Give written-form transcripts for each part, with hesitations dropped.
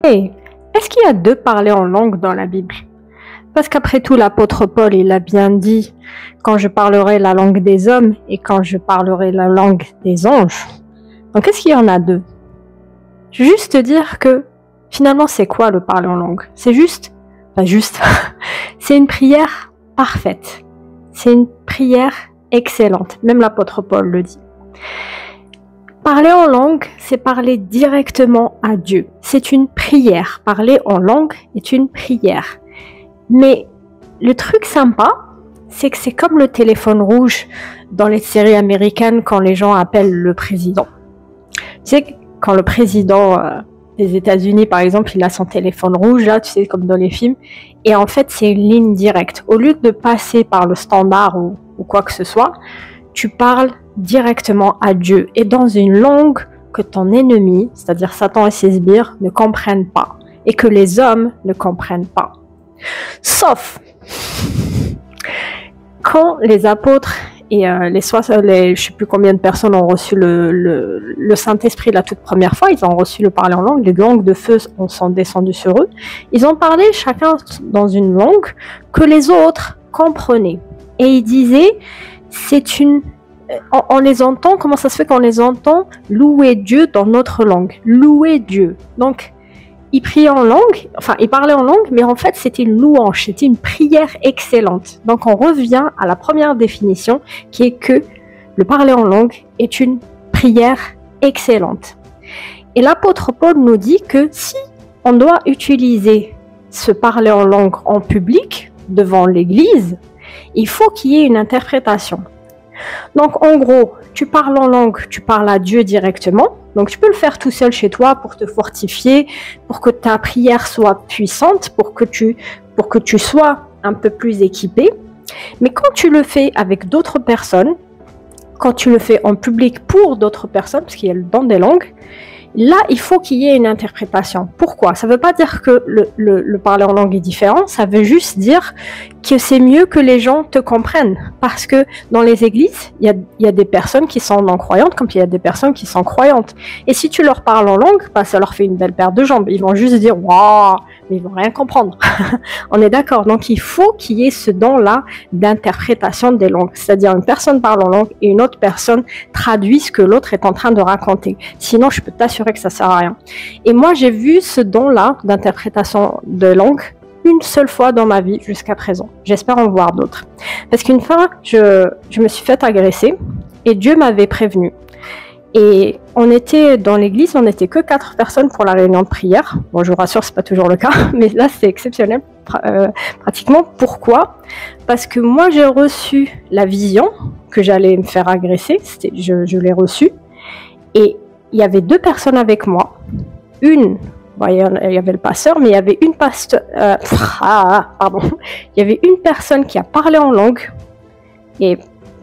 Hey, est-ce qu'il y a deux parler en langue dans la Bible? Parce qu'après tout, l'apôtre Paul, il a bien dit, quand je parlerai la langue des hommes et quand je parlerai la langue des anges. Donc, est-ce qu'il y en a deux? Je veux juste te dire que, finalement, c'est quoi le parler en langue? C'est juste, pas juste, c'est une prière parfaite. C'est une prière excellente. Même l'apôtre Paul le dit. Parler en langue, c'est parler directement à Dieu. C'est une prière. Parler en langue est une prière. Mais le truc sympa, c'est que c'est comme le téléphone rouge dans les séries américaines quand les gens appellent le président. Tu sais, quand le président des États-Unis, par exemple, il a son téléphone rouge, là, tu sais, comme dans les films, et en fait, c'est une ligne directe. Au lieu de passer par le standard ou quoi que ce soit, tu parles directement à Dieu et dans une langue que ton ennemi, c'est-à-dire Satan et ses sbires, ne comprennent pas et que les hommes ne comprennent pas. Sauf quand les apôtres et je sais plus combien de personnes ont reçu le Saint-Esprit la toute première fois, ils ont reçu le parler en langue, les langues de feu sont descendues sur eux, ils ont parlé chacun dans une langue que les autres comprenaient. Et ils disaient, on les entend, comment ça se fait qu'on les entend louer Dieu dans notre langue? Louer Dieu. Donc, ils priaient en langue, enfin, ils parlaient en langue, mais en fait, c'était une louange, c'était une prière excellente. Donc, on revient à la première définition, qui est que le parler en langue est une prière excellente. Et l'apôtre Paul nous dit que si on doit utiliser ce parler en langue en public, devant l'église, il faut qu'il y ait une interprétation. Donc, en gros, tu parles en langue, tu parles à Dieu directement. Donc, tu peux le faire tout seul chez toi pour te fortifier, pour que ta prière soit puissante, pour que tu sois un peu plus équipé. Mais quand tu le fais avec d'autres personnes, quand tu le fais en public pour d'autres personnes, parce qu'il y a le don des langues, là, il faut qu'il y ait une interprétation. Pourquoi? Ça ne veut pas dire que le parler en langue est différent, ça veut juste dire que c'est mieux que les gens te comprennent. Parce que dans les églises, il y a des personnes qui sont non-croyantes, comme il y a des personnes qui sont croyantes. Et si tu leur parles en langue, bah, ça leur fait une belle paire de jambes. Ils vont juste dire « Waouh !» mais ils vont rien comprendre. On est d'accord. Donc, il faut qu'il y ait ce don-là d'interprétation des langues. C'est-à-dire, une personne parle en langue et une autre personne traduit ce que l'autre est en train de raconter. Sinon, je peux t'assurer que ça sert à rien. Et moi, j'ai vu ce don-là d'interprétation de langue une seule fois dans ma vie jusqu'à présent. J'espère en voir d'autres. Parce qu'une fois, je me suis fait agresser et Dieu m'avait prévenu. Et on était dans l'église, on n'était que 4 personnes pour la réunion de prière. Bon, je vous rassure, c'est pas toujours le cas, mais là, c'est exceptionnel, pratiquement. Pourquoi? Parce que moi, j'ai reçu la vision que j'allais me faire agresser. Je l'ai reçue. Et il y avait 2 personnes avec moi. Bon, il y avait le pasteur, mais il y avait une il y avait une personne qui a parlé en langue. Et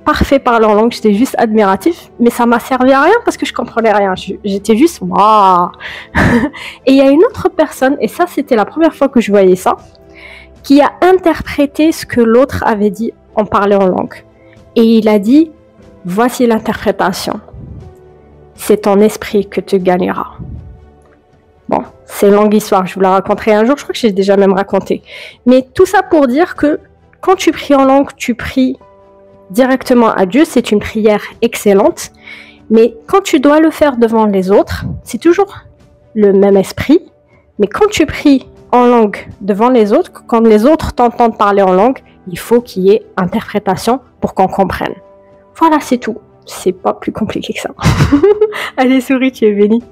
parfait parler en langue, j'étais juste admiratif, mais ça m'a servi à rien parce que je comprenais rien. J'étais juste waouh. Et il y a une autre personne, et ça c'était la première fois que je voyais ça, qui a interprété ce que l'autre avait dit en parlant en langue. Et il a dit, voici l'interprétation. C'est ton esprit que tu gagneras. Bon, c'est une longue histoire, je vous la raconterai un jour, je crois que j'ai déjà même raconté. Mais tout ça pour dire que quand tu pries en langue, tu pries directement à Dieu, c'est une prière excellente, mais quand tu dois le faire devant les autres, c'est toujours le même esprit, mais quand tu pries en langue devant les autres, quand les autres t'entendent parler en langue, il faut qu'il y ait interprétation pour qu'on comprenne. Voilà, c'est tout. C'est pas plus compliqué que ça. Allez, souris, tu es bénie.